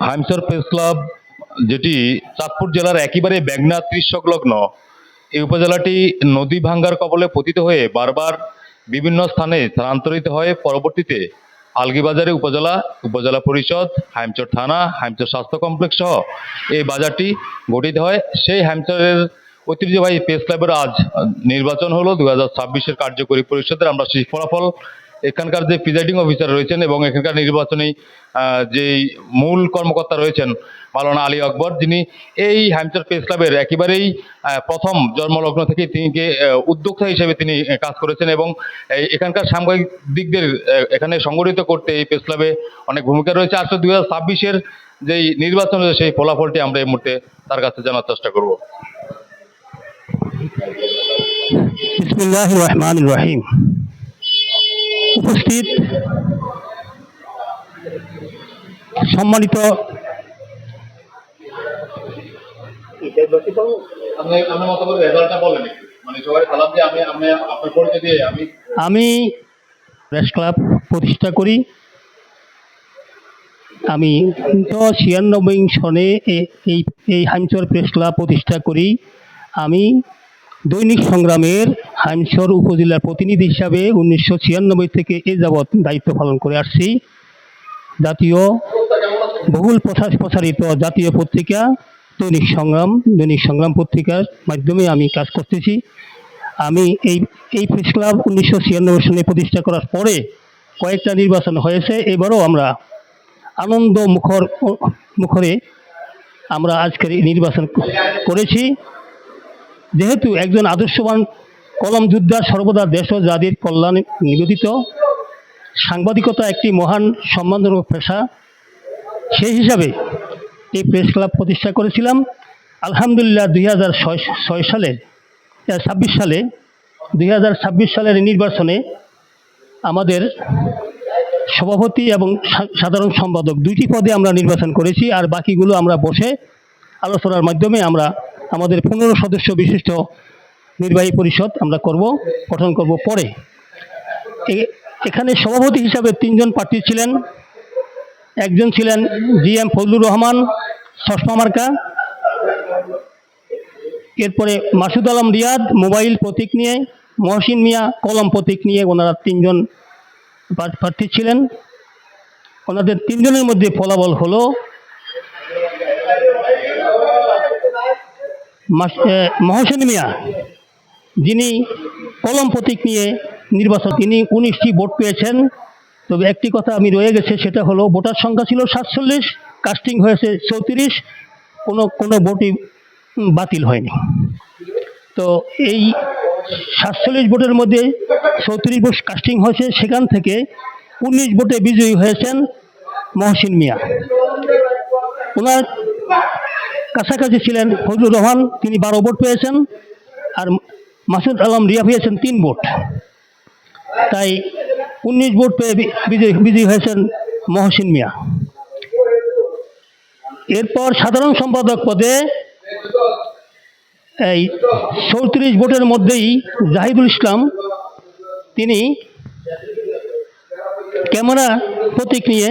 Haimchar press club, যেটি চাঁদপুর জেলার একেবারে মেঘনা তীর সংলগ্ন, এই উপজেলাটি নদী ভাঙ্গার কবলে পতিত হয়ে বারবার বিভিন্ন স্থানে স্থানান্তরিত হয়ে পরবর্তীতে আলগীবাজারে উপজেলা, উপজেলা পরিষদ, হাইমচর থানা, হাইমচর স্বাস্থ্য কমপ্লেক্স সহ এই বাজারটি গঠিত হয়। সেই হাইমচরের ঐতিহ্যবাহী প্রেস ক্লাবের আজ নির্বাচন হলো 2026-এর কার্যকরী পরিষদের। আমরা সেই ফলাফল, এখানকার যে প্রিজাইডিং অফিসার রয়েছেন এবং এখানকার নির্বাচনী যেই মূল কর্মকর্তা রয়েছেন মাওলানা আলী আকবর, যিনি এই হাইমচর প্রেস ক্লাবের একেবারেই প্রথম জন্মলগ্ন থেকে তিনি উদ্যোক্তা হিসেবে তিনি কাজ করেছেন এবং এখানকার সাংবাদিকদের এখানে সংগঠিত করতে এই প্রেস ক্লাবে অনেক ভূমিকা রয়েছে। আসলে 2026-এর যেই নির্বাচন, সেই ফলাফলটি আমরা এই মুহূর্তে তার কাছে জানার চেষ্টা করব। বিসমিল্লাহির রহমানির রহিম। উপস্থিত সম্মানিত আমি প্রেস ক্লাব প্রতিষ্ঠা করি। আমি 1996 সনে এই হাইমচর প্রেস ক্লাব প্রতিষ্ঠা করি। আমি দৈনিক সংগ্রামের হাইমচর উপজেলার প্রতিনিধি হিসাবে 1996 থেকে এ যাবৎ দায়িত্ব পালন করে আসছি। জাতীয় বহুল প্রচারিত জাতীয় পত্রিকা দৈনিক সংগ্রাম পত্রিকার মাধ্যমে আমি কাজ করতেছি। আমি এই প্রেস ক্লাব 1996 সনে প্রতিষ্ঠা করার পরে কয়েকটা নির্বাচন হয়েছে। এবারও আমরা আনন্দ মুখরে আমরা আজকের নির্বাচন করেছি। যেহেতু একজন আদর্শবান কলম যোদ্ধা, সর্বদা দেশ ও জাতির কল্যাণে নিবেদিত, সাংবাদিকতা একটি মহান সম্মানজনক পেশা, সেই হিসাবে এই প্রেস ক্লাব প্রতিষ্ঠা করেছিলাম। আলহামদুলিল্লাহ 2026 সালের নির্বাচনে আমাদের সভাপতি এবং সাধারণ সম্পাদক দুইটি পদে আমরা নির্বাচন করেছি, আর বাকিগুলো আমরা বসে আলোচনার মাধ্যমে আমরা আমাদের 15 সদস্য বিশিষ্ট নির্বাহী পরিষদ আমরা গঠন করব পরে। এখানে সভাপতি হিসাবে 3 জন প্রার্থী ছিলেন। একজন ছিলেন GM ফজলুর রহমান, চশমা মার্কা। এরপরে মাসুদ আলম রিয়াদ, মোবাইল প্রতীক নিয়ে, মহসিন মিয়া কলম প্রতীক নিয়ে, ওনারা 3 জন প্রার্থী ছিলেন। ওনাদের 3 জনের মধ্যে ফলাফল হলো মহসিন মিয়া, যিনি কলম প্রতীক নিয়ে নির্বাচন, তিনি 19টি ভোট পেয়েছেন। তবে একটি কথা আমি রয়ে গেছে, সেটা হলো ভোটার সংখ্যা ছিল 47, কাস্টিং হয়েছে 34, কোনো ভোটই বাতিল হয়নি। তো এই 47 ভোটের মধ্যে 34 ভোট কাস্টিং হয়েছে, সেখান থেকে 19 ভোটে বিজয়ী হয়েছেন মহসিন মিয়া। ওনার কাছাকাছি ছিলেন ফজলুর রহমান, তিনি 12 ভোট পেয়েছেন, আর মাসুদ আলম রিয়া পেয়েছেন 3 ভোট। তাই 19 ভোট পেয়ে বিজয়ী হয়েছেন মহসিন মিয়া। এরপর সাধারণ সম্পাদক পদে এই 34 ভোটের মধ্যেই জাহিদুল ইসলাম, তিনি ক্যামেরা প্রতীক নিয়ে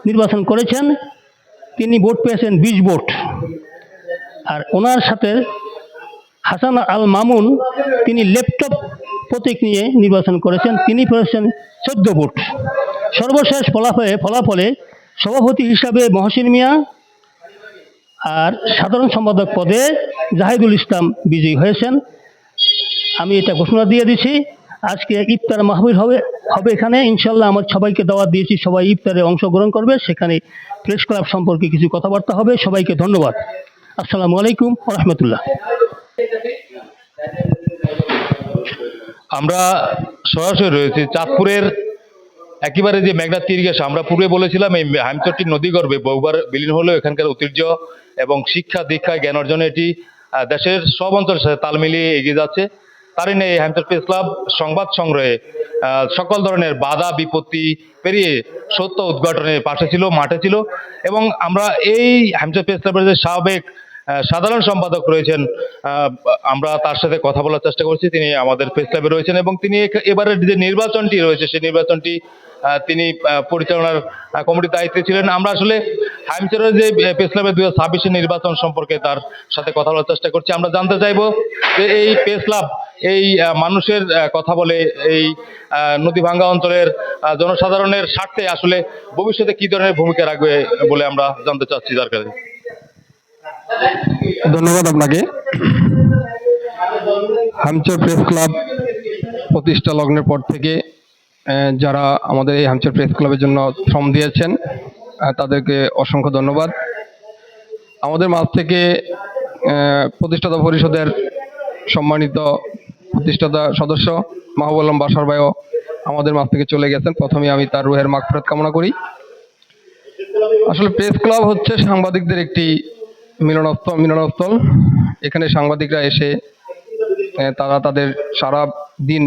নির্বাচন করেছেন, তিনি ভোট পেয়েছেন 20 ভোট। আর ওনার সাথে হাসান আল মামুন, তিনি ল্যাপটপ প্রতীক নিয়ে নির্বাচন করেছেন, তিনি পেয়েছেন 14 ভোট। সর্বশেষ ফলাফলে সভাপতি হিসাবে মহসিন মিয়া আর সাধারণ সম্পাদক পদে জাহিদুল ইসলাম বিজয়ী হয়েছেন। আমি এটা ঘোষণা দিয়ে দিচ্ছি। আজকে ইফতার মাহফিল হবে এখানে, ইনশাল্লাহ আমার সবাইকে দাওয়াত দিয়েছি, সবাই ইফতারে অংশগ্রহণ করবে। সেখানে প্রেস ক্লাব সম্পর্কে কিছু কথাবার্তা হবে। সবাইকে ধন্যবাদ। আসসালামু আলাইকুম ওয়া রাহমাতুল্লাহ। আমরা সরাসরি রয়েছি চাঁদপুরের একেবারে যে মেঘনা তীর ঘেঁষা। আমরা পূর্বে বলেছিলাম এই হাইমচরটি নদীগর্ভে বহুবার বিলীন হলেও এখানকার ঐতিহ্য এবং শিক্ষা দীক্ষায় জ্ঞান অর্জনে এটি দেশের সব অঞ্চলের সাথে তাল মিলিয়ে এগিয়ে যাচ্ছে। তারই নেই হাইমচর প্রেস ক্লাব সংবাদ সংগ্রহে সকল ধরনের বাধা বিপত্তি পেরিয়ে সত্য উদ্ঘাটনের পাশে ছিল, মাঠে ছিল। এবং আমরা এই হাইমচর প্রেস ক্লাবের যে সাবেক সাধারণ সম্পাদক রয়েছেন, আমরা তার সাথে কথা বলার চেষ্টা করছি। তিনি আমাদের প্রেস ক্লাবে রয়েছেন এবং তিনি এবারের যে নির্বাচনটি রয়েছে সেই নির্বাচনটি তিনি পরিচালনার কমিটির দায়িত্বে ছিলেন। আমরা আসলে হাইমচরের যে প্রেস ক্লাবের 2026 নির্বাচন সম্পর্কে তার সাথে কথা বলার চেষ্টা করছি। আমরা জানতে চাইবো যে এই প্রেস ক্লাব এই মানুষের কথা বলে, এই নদীভাঙ্গা অঞ্চলের জনসাধারণের স্বার্থে আসলে ভবিষ্যতে কি ধরনের ভূমিকা রাখবে বলে আমরা জানতে চাচ্ছি যার কাছে। ধন্যবাদ আপনাকে। হামচর প্রেস ক্লাব প্রতিষ্ঠা লগ্নের পর থেকে যারা আমাদের এই হামচর প্রেস ক্লাবের জন্য শ্রম দিয়েছেন তাদেরকে অসংখ্য ধন্যবাদ। আমাদের মাঝ থেকে প্রতিষ্ঠাতা পরিষদের সম্মানিত প্রতিষ্ঠাতা সদস্য মাহবুব আলম বাশার ভাইও আমাদের মাঝ থেকে চলে গেছেন। প্রথমে আমি তার রুহের মাগফিরাত কামনা করি। আসলে প্রেস ক্লাব হচ্ছে সাংবাদিকদের একটি মিলনস্থল। এখানে সাংবাদিকরা এসে তারা তাদের সারা দিন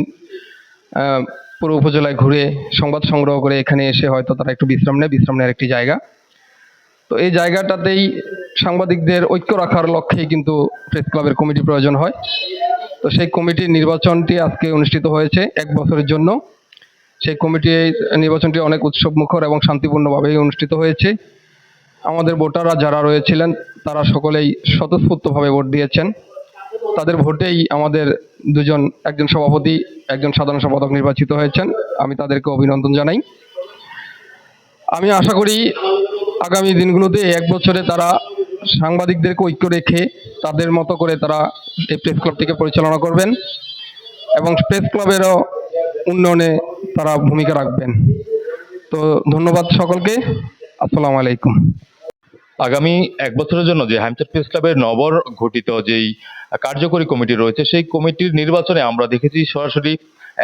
পুরো উপজেলায় ঘুরে সংবাদ সংগ্রহ করে এখানে এসে হয়তো তারা একটু বিশ্রাম নেওয়ার একটি জায়গা। তো এই জায়গাটাতেই সাংবাদিকদের ঐক্য রাখার লক্ষ্যেই কিন্তু প্রেস ক্লাবের কমিটি প্রয়োজন হয়। তো সেই কমিটির নির্বাচনটি আজকে অনুষ্ঠিত হয়েছে 1 বছরের জন্য। সেই নির্বাচনটি অনেক উৎসবমুখর এবং শান্তিপূর্ণভাবেই অনুষ্ঠিত হয়েছে। আমাদের ভোটাররা যারা রয়েছিলেন তারা সকলেই স্বতঃস্ফূর্তভাবে ভোট দিয়েছেন। তাদের ভোটেই আমাদের একজন সভাপতি, একজন সাধারণ সম্পাদক নির্বাচিত হয়েছেন। আমি তাদেরকে অভিনন্দন জানাই। আমি আশা করি আগামী দিনগুলোতে 1 বছরে তারা সাংবাদিকদেরকে ঐক্য রেখে তাদের মতো করে তারা এই প্রেস ক্লাবটিকে পরিচালনা করবেন এবং প্রেস ক্লাবেরও উন্নয়নে তারা ভূমিকা রাখবেন। তো ধন্যবাদ সকলকে। আসসালামু আলাইকুম। আগামী 1 বছরের জন্য যে হাইমচর প্রেস ক্লাবের নবগঠিত যেই কার্যকরী কমিটি রয়েছে, সেই কমিটির নির্বাচনে আমরা দেখেছি সরাসরি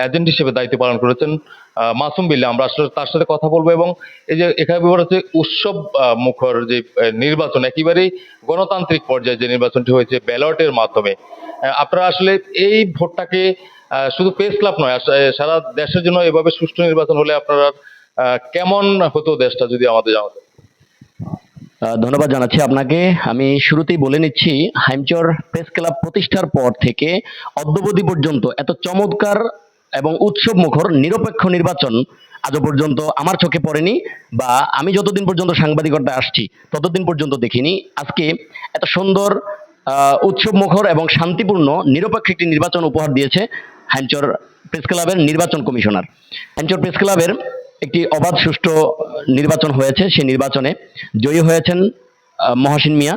এজেন্ট হিসেবে দায়িত্ব পালন করেছেন মাসুম বিল্লা। আমরা আসলে তার সাথে কথা বলবো এবং এই যে এখানে ব্যাপার হচ্ছে উৎসব মুখর যে নির্বাচন, একেবারেই গণতান্ত্রিক পর্যায়ে যে নির্বাচনটি হয়েছে ব্যালটের মাধ্যমে, আপনারা আসলে এই ভোটটাকে শুধু প্রেস ক্লাব নয়, সারা দেশের জন্য এভাবে সুষ্ঠু নির্বাচন হলে আপনারা কেমন হতো দেশটা, যদি আমাদের জানাতেন। ধন্যবাদ জানাচ্ছি আপনাকে। আমি শুরুতেই বলে নিচ্ছি, হাইমচর প্রেস ক্লাব প্রতিষ্ঠার পর থেকে অদ্যাবধি পর্যন্ত এত চমৎকার এবং উৎসব মুখর নিরপেক্ষ নির্বাচন আজও পর্যন্ত আমার চোখে পড়েনি, বা আমি যতদিন পর্যন্ত সাংবাদিকতায় আসছি ততদিন পর্যন্ত দেখিনি। আজকে এত সুন্দর উৎসব মুখর এবং শান্তিপূর্ণ নিরপেক্ষ একটি নির্বাচন উপহার দিয়েছে হাইমচর প্রেস ক্লাবের নির্বাচন কমিশনার। হাইমচর প্রেস ক্লাবের একটি অবাধ সুষ্ঠু নির্বাচন হয়েছে। সেই নির্বাচনে জয়ী হয়েছেন মহসিন মিয়া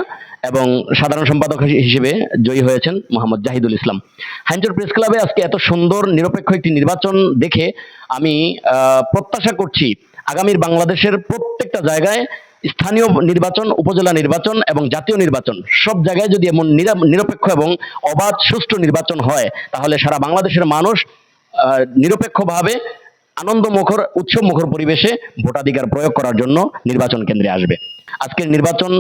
এবং সাধারণ সম্পাদক হিসেবে জয়ী হয়েছেন মোহাম্মদ জাহিদুল ইসলাম। হাইমচর প্রেস ক্লাবে আজকে এত সুন্দর নিরপেক্ষ একটি নির্বাচন দেখে আমি প্রত্যাশা করছি আগামীর বাংলাদেশের প্রত্যেকটা জায়গায় স্থানীয় নির্বাচন, উপজেলা নির্বাচন এবং জাতীয় নির্বাচন, সব জায়গায় যদি এমন নিরপেক্ষ এবং অবাধ সুষ্ঠু নির্বাচন হয়, তাহলে সারা বাংলাদেশের মানুষ নিরপেক্ষভাবে আনন্দমুখর উৎসব মুখর পরিবেশে ভোটাধিকার প্রয়োগ করার জন্য নির্বাচন কেন্দ্রে আসবে। আজকের নির্বাচন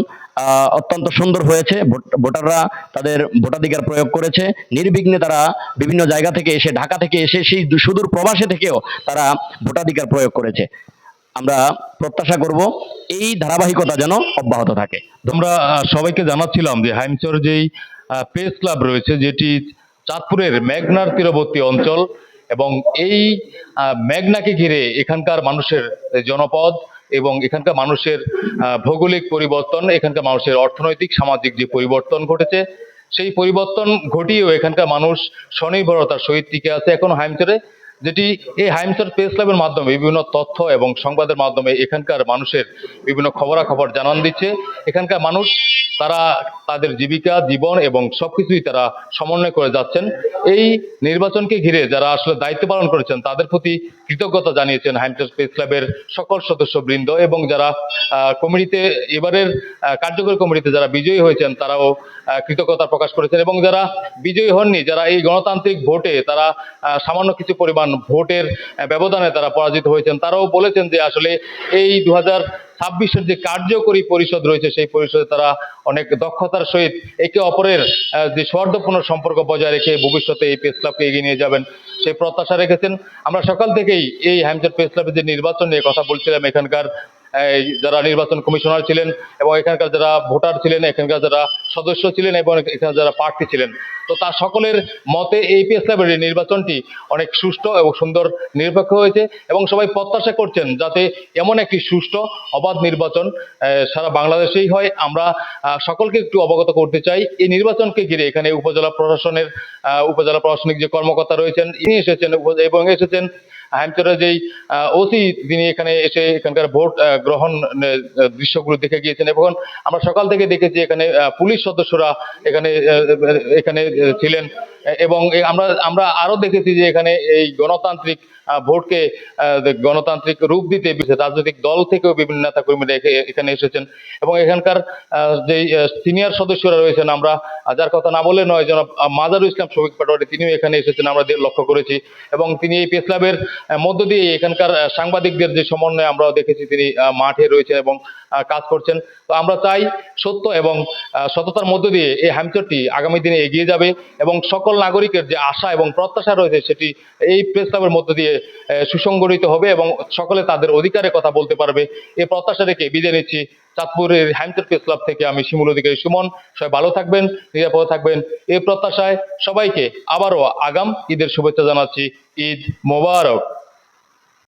অত্যন্ত সুন্দর হয়েছে। ভোটাররা তাদের ভোটাধিকার প্রয়োগ করেছে নির্বিঘ্নে। তারা বিভিন্ন জায়গা থেকে এসে, ঢাকা থেকে এসে, সেই সুদূর প্রবাসে থেকেও তারা ভোটাধিকার প্রয়োগ করেছে। আমরা প্রত্যাশা করব এই ধারাবাহিকতা যেন অব্যাহত থাকে। আমরা সবাইকে জানাচ্ছিলাম যে হাইমচর যেই প্রেস ক্লাব রয়েছে, যেটি চাঁদপুরের মেঘনার তীরবর্তী অঞ্চল, এবং এই মেঘনাকে ঘিরে এখানকার মানুষের জনপদ এবং এখানকার মানুষের ভৌগোলিক পরিবর্তন, এখানকার মানুষের অর্থনৈতিক সামাজিক যে পরিবর্তন ঘটেছে, সেই পরিবর্তন ঘটিয়েও এখানকার মানুষ স্বনির্ভরতার সহিত টিকে আছে এখনো হাইমচরে, যেটি এই হাইমচর প্রেস ক্লাবের মাধ্যমে বিভিন্ন তথ্য এবং সংবাদের মাধ্যমে এখানকার মানুষের বিভিন্ন খবরাখবর জানান দিচ্ছে। এখানকার মানুষ তারা তাদের জীবিকা, জীবন এবং সবকিছুই তারা সমন্বয় করে যাচ্ছেন। এই নির্বাচনকে ঘিরে যারা আসলে দায়িত্ব পালন করেছেন তাদের প্রতি কৃতজ্ঞতা জানিয়েছেন হাইমচর প্রেস ক্লাবের সকল সদস্যবৃন্দ, এবং যারা কমিটিতে এবারের কার্যকরী কমিটিতে যারা বিজয়ী হয়েছেন তারাও কৃতজ্ঞতা প্রকাশ করেছেন, এবং যারা বিজয়ী হননি, যারা এই গণতান্ত্রিক ভোটে তারা সামান্য কিছু পরিমাণ ভোটের ব্যবধানে তারা পরাজিত হয়েছেন, তারাও বলেছেন যে আসলে এই 2026-এর যে কার্যকরী পরিষদ রয়েছে সেই পরিষদে তারা অনেক দক্ষতার সহিত একে অপরের যে সৌহার্দ্যপূর্ণ সম্পর্ক বজায় রেখে ভবিষ্যতে এই প্রেস ক্লাবকে এগিয়ে নিয়ে যাবেন সেই প্রত্যাশা রেখেছেন। আমরা সকাল থেকেই এই হাইমচর প্রেস ক্লাবের যে নির্বাচন নিয়ে কথা বলছিলাম, এখানকার যারা নির্বাচন কমিশনার ছিলেন এবং এখানকার যারা ভোটার ছিলেন, এখানকার যারা সদস্য ছিলেন এবং এখানে যারা প্রার্থী ছিলেন, তো তার সকলের মতে এই প্রেস ক্লাবের এই নির্বাচনটি অনেক সুষ্ঠু এবং সুন্দর নিরপেক্ষ হয়েছে এবং সবাই প্রত্যাশা করছেন যাতে এমন একটি সুষ্ঠু অবাধ নির্বাচন সারা বাংলাদেশেই হয়। আমরা সকলকে একটু অবগত করতে চাই, এই নির্বাচনকে ঘিরে এখানে উপজেলা প্রশাসনিক যে কর্মকর্তা রয়েছেন ইনি এসেছেন এবং এসেছেন হাইমচরের যেই ওসি তিনি এখানে এসে এখানকার ভোট গ্রহণ দৃশ্যগুলো দেখে গিয়েছেন এবং আমরা সকাল থেকে দেখেছি এখানে পুলিশ সদস্যরা এখানে ছিলেন এবং আমরা আরো দেখেছি যে এখানে এই গণতান্ত্রিক ভোটকে গণতান্ত্রিক রূপ দিতে রাজনৈতিক দল থেকেও বিভিন্ন নেতা কর্মীরা এখানে এসেছেন এবং এখানকার যে সিনিয়র সদস্যরা রয়েছেন, আমরা যার কথা না বলে নয়, যেন মাজারুল ইসলাম শফিক পাটোয়ারি তিনিও এখানে এসেছেন আমরা লক্ষ্য করেছি এবং তিনি এই প্রেস ক্লাবের মধ্য দিয়ে এখানকার সাংবাদিকদের যে সমন্বয় আমরাও দেখেছি তিনি মাঠে রয়েছেন এবং কাজ করছেন। তো আমরা চাই সত্য এবং সততার মধ্য দিয়ে এই হাইমচরটি আগামী দিনে এগিয়ে যাবে এবং সকল নাগরিকের যে আশা এবং প্রত্যাশা রয়েছে সেটি এই প্রেস ক্লাবের মধ্য দিয়ে সুসংগঠিত হবে এবং সকলে তাদের অধিকারের কথা বলতে পারবে। এই প্রত্যাশা রেখে বিদায় নিচ্ছি চাঁদপুরের হাইমচর প্রেস ক্লাব থেকে। আমি শিমুল অধিকারী সুমন। সবাই ভালো থাকবেন, নিরাপদে থাকবেন এই প্রত্যাশায় সবাইকে আবারও আগাম ঈদের শুভেচ্ছা জানাচ্ছি। ঈদ মোবারক।